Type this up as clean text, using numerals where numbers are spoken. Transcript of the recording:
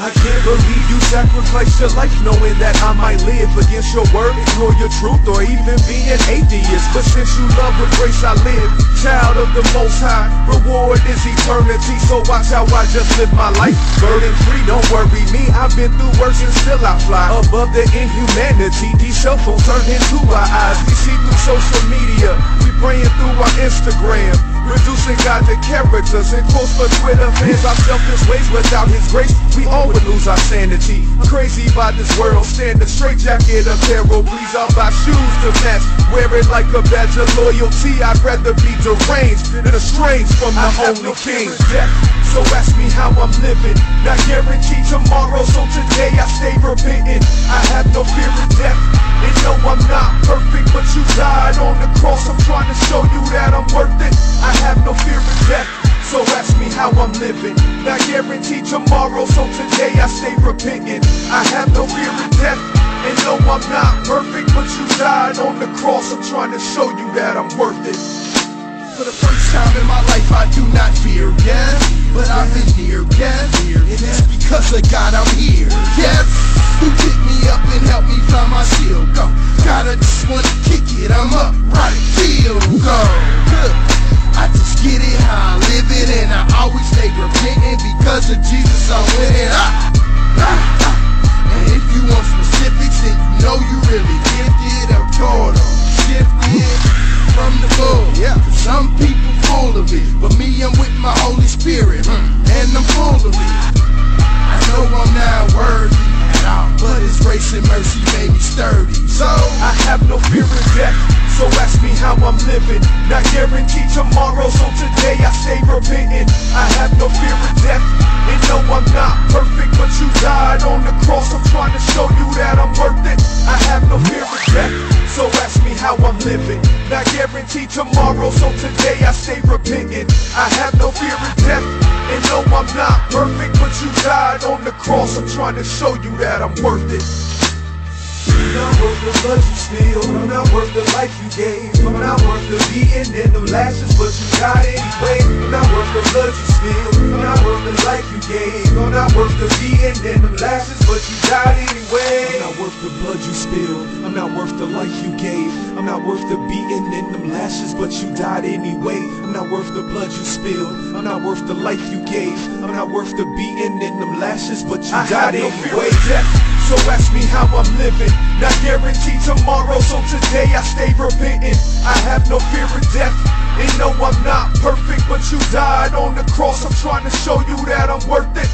I can't believe you sacrificed your life knowing that I might live against your word, ignore your truth, or even be an atheist. But since you love with grace I live, child of the Most High, reward is eternity. So watch how I just live my life, burden free, don't worry me. I've been through worse and still I fly above the inhumanity. These cell phones turn into our eyes, we see through social media, we praying through our Instagram, reducing God to characters and quotes for Twitter fans. Our selfish ways without His grace, we all would lose our sanity. Crazy by this world, stand a straight jacket of terror. Please, I'll buy shoes to match, wear it like a badge of loyalty. I'd rather be deranged than estranged from the only king. So ask me how I'm living, not guaranteed tomorrow, so today I stay repentant. I have no fear of death, and no I'm not perfect, but you died on the cross. I'm trying to show you that I'm worth it. I have no fear of death, so ask me how I'm living, not guaranteed tomorrow, so today I stay repentant. I have no fear of death, and no I'm not perfect, but you died on the cross. I'm trying to show you that I'm worth it. For the first time in my life I do not fear death, but I've been near death, and it's because of God I'm here. Yes, who picked me up and helped me find my shield. Go, gotta just wanna kick it, I'm up, right, feel, go. Good. I just get it how I live it, and I always stay repentant because of Jesus I'm winning. And if you want specifics and you know you really gifted, I'm told them shifted from the bull. Yeah, some people full of it, but me I'm with my Holy Spirit, and I'm full of it. I know I'm not worthy at all, but His grace and mercy made me sturdy. So I have no fear of death, so ask me how I'm living, not guaranteed tomorrow, so today I stay repentant. I have no fear of death, and no I'm not perfect, but you died on the cross. I'm trying to show you that I'm worth it. I have no fear of death, so ask me how I'm living, not guaranteed tomorrow, so today I stay repentant. I have no fear of death, and no I'm not perfect, but you died on the cross. I'm trying to show you that I'm worth it. I'm not worth the blood you spilled, I'm not worth the life you gave, I'm not worth the beating and them lashes, but you died anyway. I'm not worth the blood you spilled, I'm not worth the life you gave, I'm not worth the beating and them lashes, but you died anyway. I'm not worth the blood you spilled, I'm not worth the life you gave, I'm not worth the beating and them lashes, but you died anyway. I'm not worth the blood you spilled, I'm not worth the life you gave, I'm not worth the beating and them lashes, but you died anyway. So ask me how I'm living, not guaranteed tomorrow, so today I stay repentant. I have no fear of death, and no I'm not perfect, but you died on the cross. I'm trying to show you that I'm worth it.